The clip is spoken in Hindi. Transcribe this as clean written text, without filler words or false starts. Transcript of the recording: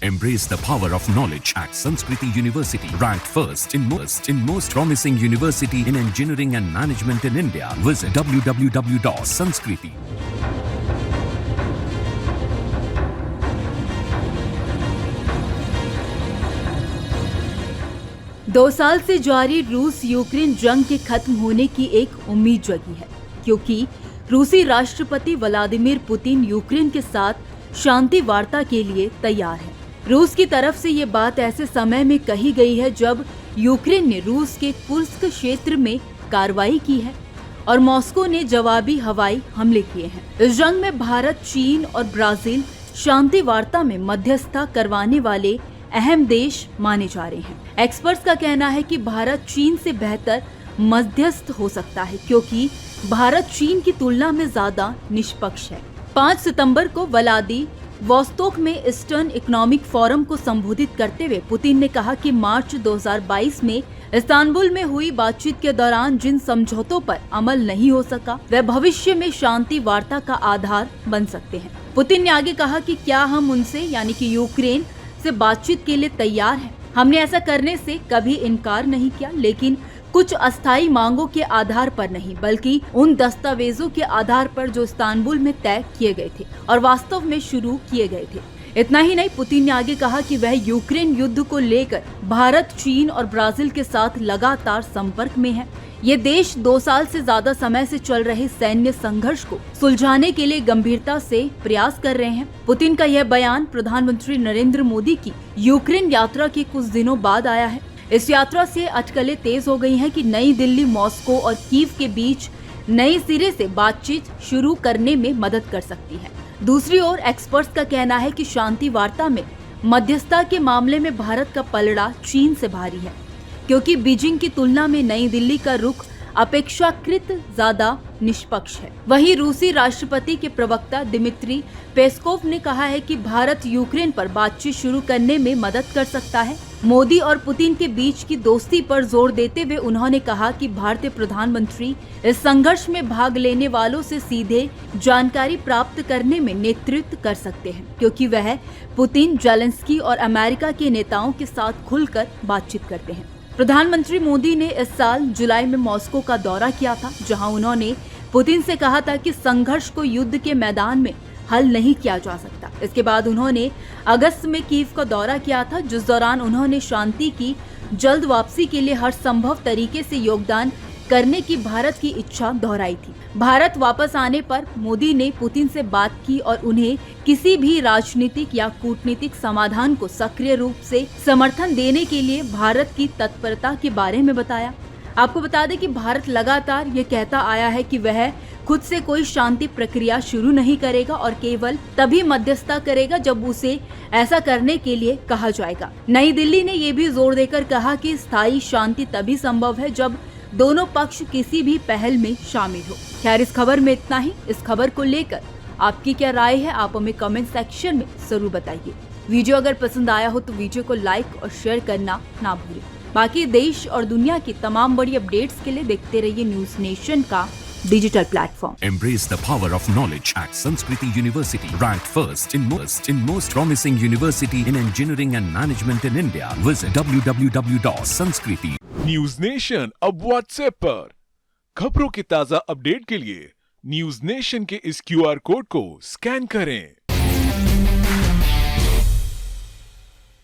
Embrace the power of knowledge at Sanskriti University, ranked first in most promising university in engineering and management in India. Visit www.sanskriti. दो साल से जारी रूस यूक्रेन जंग के खत्म होने की एक उम्मीद जगी है, क्योंकि रूसी राष्ट्रपति व्लादिमीर पुतिन यूक्रेन के साथ शांति वार्ता के लिए तैयार है। रूस की तरफ से ये बात ऐसे समय में कही गई है जब यूक्रेन ने रूस के कुर्स्क क्षेत्र में कार्रवाई की है और मॉस्को ने जवाबी हवाई हमले किए हैं। इस जंग में भारत, चीन और ब्राजील शांति वार्ता में मध्यस्थता करवाने वाले अहम देश माने जा रहे हैं। एक्सपर्ट्स का कहना है कि भारत चीन से बेहतर मध्यस्थ हो सकता है, क्योंकि भारत चीन की तुलना में ज्यादा निष्पक्ष है। 5 सितंबर को व्लादिवोस्तोक में ईस्टर्न इकोनॉमिक फोरम को संबोधित करते हुए पुतिन ने कहा कि मार्च 2022 में इस्तांबुल में हुई बातचीत के दौरान जिन समझौतों पर अमल नहीं हो सका, वह भविष्य में शांति वार्ता का आधार बन सकते हैं। पुतिन ने आगे कहा कि क्या हम उनसे यानी कि यूक्रेन से बातचीत के लिए तैयार हैं। हमने ऐसा करने से कभी इनकार नहीं किया, लेकिन कुछ अस्थायी मांगों के आधार पर नहीं, बल्कि उन दस्तावेजों के आधार पर जो इस्तांबुल में तय किए गए थे और वास्तव में शुरू किए गए थे। इतना ही नहीं, पुतिन ने आगे कहा कि वह यूक्रेन युद्ध को लेकर भारत, चीन और ब्राजील के साथ लगातार संपर्क में है। ये देश 2 साल से ज्यादा समय से चल रहे सैन्य संघर्ष को सुलझाने के लिए गंभीरता से प्रयास कर रहे हैं। पुतिन का यह बयान प्रधानमंत्री नरेंद्र मोदी की यूक्रेन यात्रा के कुछ दिनों बाद आया है। इस यात्रा से अटकलें तेज हो गई हैं कि नई दिल्ली, मॉस्को और कीव के बीच नए सिरे से बातचीत शुरू करने में मदद कर सकती है। दूसरी ओर एक्सपर्ट्स का कहना है कि शांति वार्ता में मध्यस्थता के मामले में भारत का पलड़ा चीन से भारी है, क्योंकि बीजिंग की तुलना में नई दिल्ली का रुख अपेक्षाकृत ज्यादा निष्पक्ष है। वहीं रूसी राष्ट्रपति के प्रवक्ता दिमित्री पेस्कोव ने कहा है कि भारत यूक्रेन पर बातचीत शुरू करने में मदद कर सकता है। मोदी और पुतिन के बीच की दोस्ती पर जोर देते हुए उन्होंने कहा कि भारतीय प्रधानमंत्री इस संघर्ष में भाग लेने वालों से सीधे जानकारी प्राप्त करने में नेतृत्व कर सकते हैं, क्योंकि वह पुतिन, जेलेंस्की और अमेरिका के नेताओं के साथ खुलकर बातचीत करते हैं। प्रधानमंत्री मोदी ने इस साल जुलाई में मॉस्को का दौरा किया था, जहां उन्होंने पुतिन से कहा था कि संघर्ष को युद्ध के मैदान में हल नहीं किया जा सकता। इसके बाद उन्होंने अगस्त में कीव का दौरा किया था, जिस दौरान उन्होंने शांति की जल्द वापसी के लिए हर संभव तरीके से योगदान करने की भारत की इच्छा दोहराई थी। भारत वापस आने पर मोदी ने पुतिन से बात की और उन्हें किसी भी राजनीतिक या कूटनीतिक समाधान को सक्रिय रूप से समर्थन देने के लिए भारत की तत्परता के बारे में बताया। आपको बता दें कि भारत लगातार ये कहता आया है कि वह खुद से कोई शांति प्रक्रिया शुरू नहीं करेगा और केवल तभी मध्यस्थता करेगा जब उसे ऐसा करने के लिए कहा जाएगा। नई दिल्ली ने ये भी जोर देकर कहा कि स्थायी शांति तभी संभव है जब दोनों पक्ष किसी भी पहल में शामिल हो। खैर, इस खबर में इतना ही। इस खबर को लेकर आपकी क्या राय है, आप हमें कमेंट सेक्शन में जरूर बताइए। वीडियो अगर पसंद आया हो तो वीडियो को लाइक और शेयर करना ना भूलें। बाकी देश और दुनिया की तमाम बड़ी अपडेट्स के लिए देखते रहिए न्यूज नेशन का digital platform. Embrace the power of knowledge at Sanskriti University, ranked first in most promising university in engineering and management in India. Visit www.sanskriti. News nation अब व्हाट्सएप पर खबरों की ताजा अपडेट के लिए न्यूज नेशन के इस QR कोड को स्कैन करें।